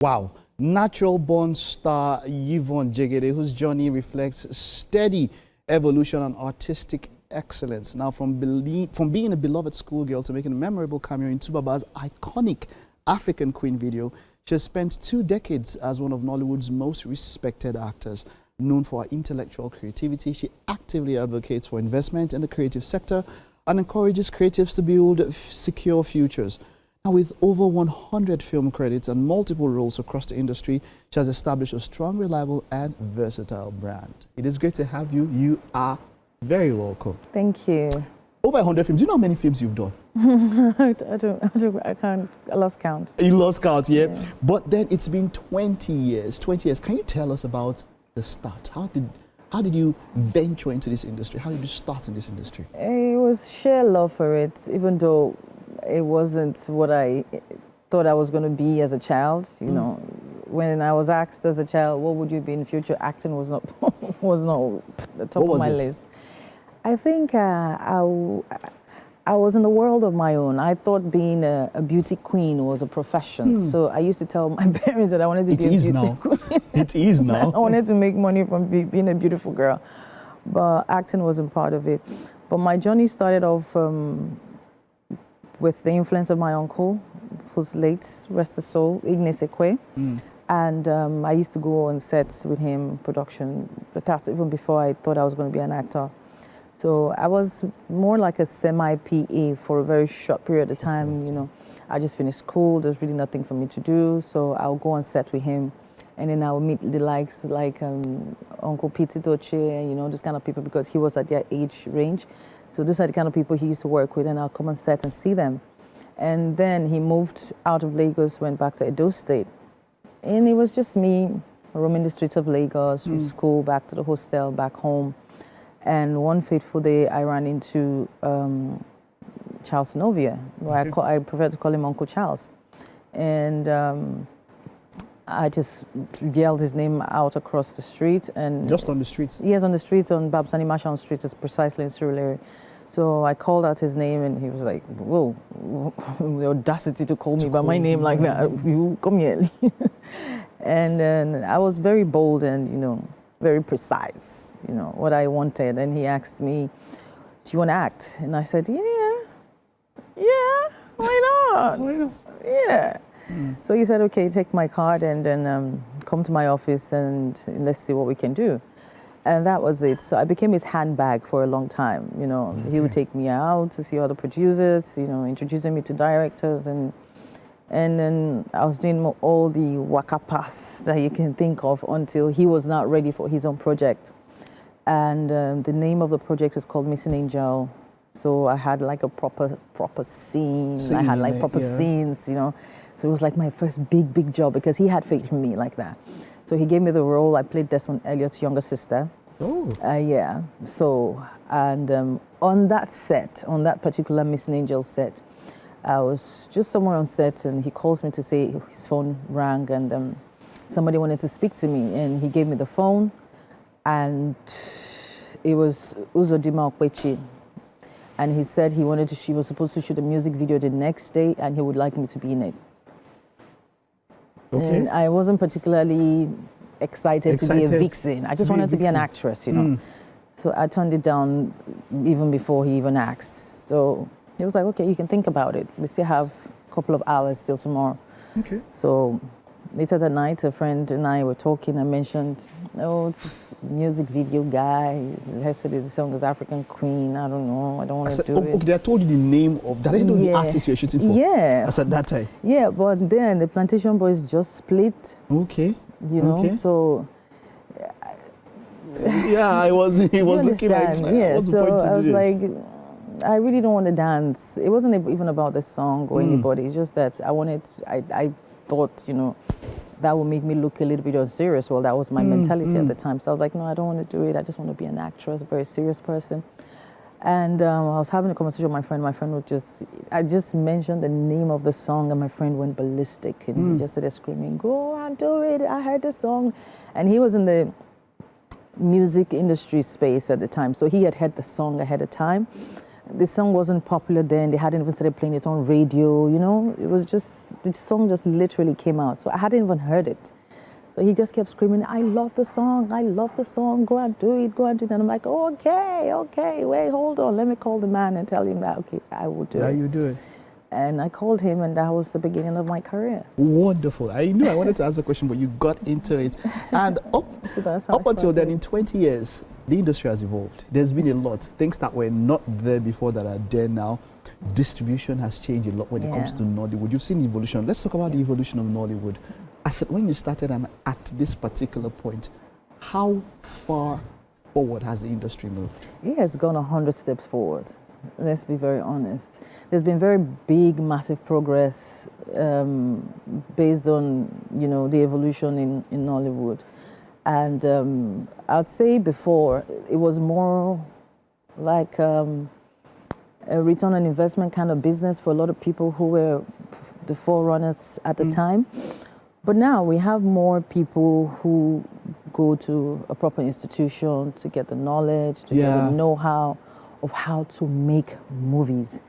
Wow. Natural-born star Yvonne Jegede, whose journey reflects steady evolution and artistic excellence. Now, from being a beloved schoolgirl to making a memorable cameo in Tuface's iconic African Queen video, she has spent 2 decades as one of Nollywood's most respected actors. Known for her intellectual creativity, she actively advocates for investment in the creative sector and encourages creatives to build secure futures. Now, with over 100 film credits and multiple roles across the industry, she has established a strong, reliable, and versatile brand. It is great to have you. You are very welcome. Thank you. Over 100 films. Do you know how many films you've done? I can't. I lost count. You lost count, yeah? But then it's been 20 years. 20 years. Can you tell us about the start? How did you venture into this industry? How did you start in this industry? It was sheer love for it, even though it wasn't what I thought I was going to be as a child. You know, when I was asked as a child, what would you be in the future? Acting was not the top of my list. I think I was in the world of my own. I thought being a beauty queen was a profession. So I used to tell my parents that I wanted to be a beauty queen. It is now. I wanted to make money from being a beautiful girl. But acting wasn't part of it. But my journey started off with the influence of my uncle, who's late, rest his soul, Ignace Ekwe. And I used to go on sets with him, production. But that's even before I thought I was going to be an actor. So I was more like a semi-PA for a very short period of time. You know, I just finished school. There's really nothing for me to do. So I'll go on set with him. And then I'll meet the likes like Uncle Pete Doche, you know, this kind of people, because he was at their age range. So those are the kind of people he used to work with, and I'll come on set and see them. And then he moved out of Lagos, went back to Edo State. And it was just me roaming the streets of Lagos, from school, back to the hostel, back home. And one fateful day, I ran into Charles Novia, where I prefer to call him Uncle Charles. And I just yelled his name out across the street. And just on the streets? Yes, on the streets, on Babsani Marshall Street, is precisely in Surulere. So I called out his name, and he was like, whoa, the audacity to call me by my name like that. You come here. And then I was very bold and, you know, very precise, you know, what I wanted. And he asked me, do you want to act? And I said, yeah, why not? Why not? Yeah. So he said, okay, take my card and then come to my office and let's see what we can do. And that was it. So I became his handbag for a long time. You know, he would take me out to see other producers, you know, introducing me to directors. And then I was doing all the waka pass that you can think of until he was not ready for his own project. And the name of the project is called Missing Angel. So I had like a proper scene. I had like proper scenes, you know. So it was like my first big job, because he had faith in me like that. So he gave me the role. I played Desmond Elliot's younger sister. Oh. Yeah. So, and on that set, on that particular Missing Angel set, I was just somewhere on set, and he calls me to say his phone rang, and somebody wanted to speak to me, and he gave me the phone, and it was Uzodimma Okwechi. And he said he was supposed to shoot a music video the next day, and he would like me to be in it. Okay. And I wasn't particularly excited to be a vixen. I just wanted to be an actress, you know. So I turned it down even before he even asked. So he was like, okay, you can think about it. We still have a couple of hours till tomorrow. Okay. So later that night, a friend and I were talking. I mentioned, oh, it's this music video guy. He said the song is African Queen. I don't know. I don't want to do it. Okay, I told you the name of that. I didn't know the artist you're shooting for. Yeah. That's at that time. Yeah, but then the Plantation Boys just split. Okay. You know, so. Yeah, he was looking like, yeah, so I was like, I really don't want to dance. It wasn't even about the song or anybody. It's just that I thought, you know, that would make me look a little bit unserious. Well, that was my mentality at the time. So I was like, no, I don't want to do it. I just want to be an actress, a very serious person. And I was having a conversation with my friend. My friend I just mentioned the name of the song, and my friend went ballistic. And he just started screaming, go and do it. I heard the song. And he was in the music industry space at the time. So he had heard the song ahead of time. the song wasn't popular then. They hadn't even started playing it on radio, you know. It was just, the song just literally came out. So I hadn't even heard it. So he just kept screaming, I love the song, go and do it, go and do it. And I'm like, okay, wait, hold on. Let me call the man and tell him that, okay, I will do it. Yeah, you do it. And I called him, and that was the beginning of my career. Wonderful. I knew I wanted to ask a question, but you got into it. And up until then, in 20 years, the industry has evolved. There's been a lot. Things that were not there before that are there now. Distribution has changed a lot when it comes to Nollywood. You've seen evolution. Let's talk about the evolution of Nollywood. I said, when you started and at this particular point, how far forward has the industry moved? It has gone 100 steps forward. Let's be very honest. There's been very big, massive progress based on, you know, the evolution in Nollywood. And I'd say before, it was more like a return on investment kind of business for a lot of people who were the forerunners at the time. But now we have more people who go to a proper institution to get the knowledge, to get the know-how of how to make movies.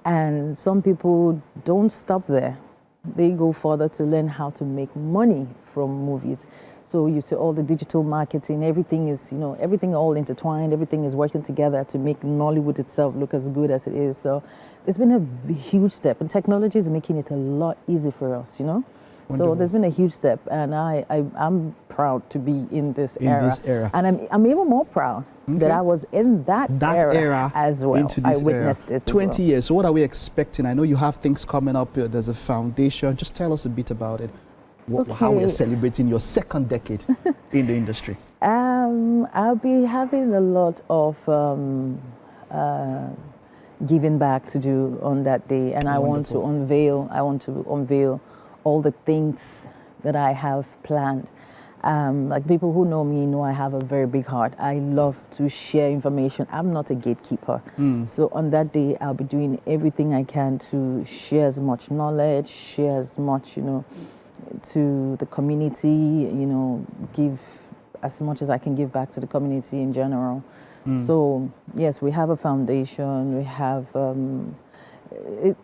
And some people don't stop there. They go further to learn how to make money from movies. So you see all the digital marketing, everything is, you know, everything all intertwined, everything is working together to make Nollywood itself look as good as it is. So it's been a huge step, and technology is making it a lot easier for us, you know. Wonderful. So there's been a huge step, and I'm proud to be in this era. And I'm even more proud that I was in that era as well. I witnessed this 20 years. So what are we expecting? I know you have things coming up. There's a foundation. Just tell us a bit about it. How we're celebrating your second decade in the industry. I'll be having a lot of giving back to do on that day, and I want to unveil all the things that I have planned. Like people who know me know I have a very big heart. I love to share information. I'm not a gatekeeper. So on that day, I'll be doing everything I can to share as much knowledge, share as much, you know, to the community, you know, give as much as I can give back to the community in general. So yes, we have a foundation. We have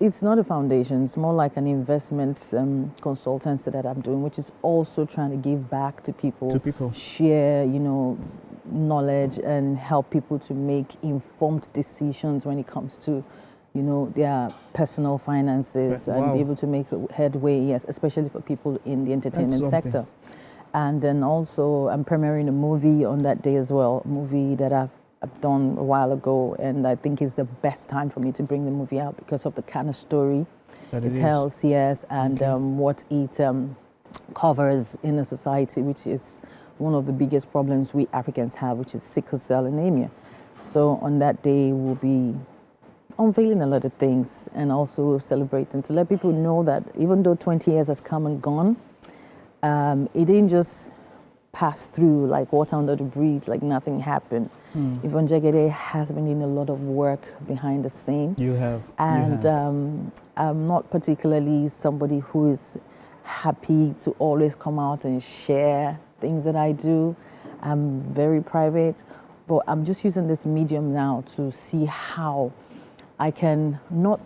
it's not a foundation, it's more like an investment consultancy that I'm doing, which is also trying to give back to people. Share, you know, knowledge and help people to make informed decisions when it comes to, you know, their personal finances and be able to make headway, yes, especially for people in the entertainment sector. And then also I'm premiering a movie on that day as well, a movie that I've done a while ago, and I think it's the best time for me to bring the movie out because of the kind of story it tells, yes, and what it covers in the society, which is one of the biggest problems we Africans have, which is sickle cell anemia. So on that day, we'll be unveiling a lot of things and also celebrating to let people know that even though 20 years has come and gone, it didn't just pass through like water under the bridge, like nothing happened. Yvonne Jegede has been doing a lot of work behind the scene. You have. And I'm not particularly somebody who is happy to always come out and share things that I do. I'm very private, but I'm just using this medium now to see how I can not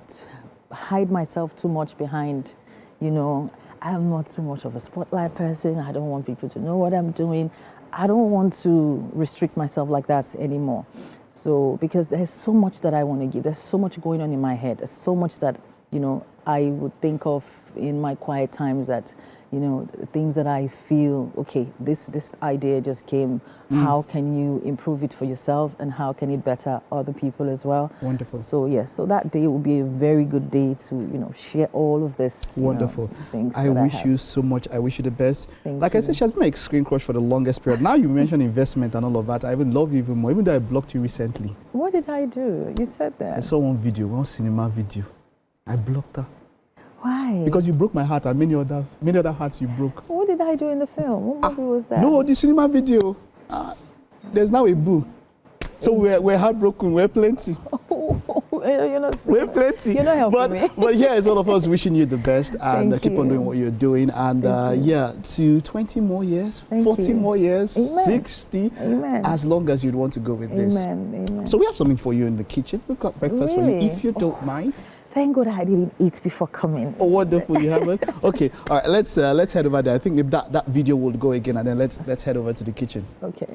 hide myself too much behind, you know, I'm not too much of a spotlight person. I don't want people to know what I'm doing. I don't want to restrict myself like that anymore. So, because there's so much that I want to give. There's so much going on in my head. There's so much that, you know, I would think of in my quiet times that, you know, things that I feel, okay, this idea just came. How can you improve it for yourself, and how can it better other people as well? Wonderful. So yes, so that day will be a very good day to, you know, share all of this. Wonderful. Things I wish you so much. I wish you the best. Like I said, she has been my screen crush for the longest period. Now you mentioned investment and all of that. I even love you even more, even though I blocked you recently. What did I do? You said that. I saw one cinema video. I blocked her. Why? Because you broke my heart and many other hearts you broke. What did I do in the film? What movie was that? No, the cinema video. There's now a boo. So we're heartbroken. We're plenty. We're plenty. You're not helping me. But yeah, it's all of us wishing you the best and Thank keep on you. doing what you're doing. And yeah, to 20 more years, Thank 40 you. more years, Amen. 60, Amen. as long as you'd want to go with this. Amen. Amen. So we have something for you in the kitchen. We've got breakfast for you, Really? if you don't mind. Thank God I didn't eat before coming. Oh, wonderful, you haven't? Okay, all right, let's head over there. I think that video will go again, and then let's head over to the kitchen. Okay.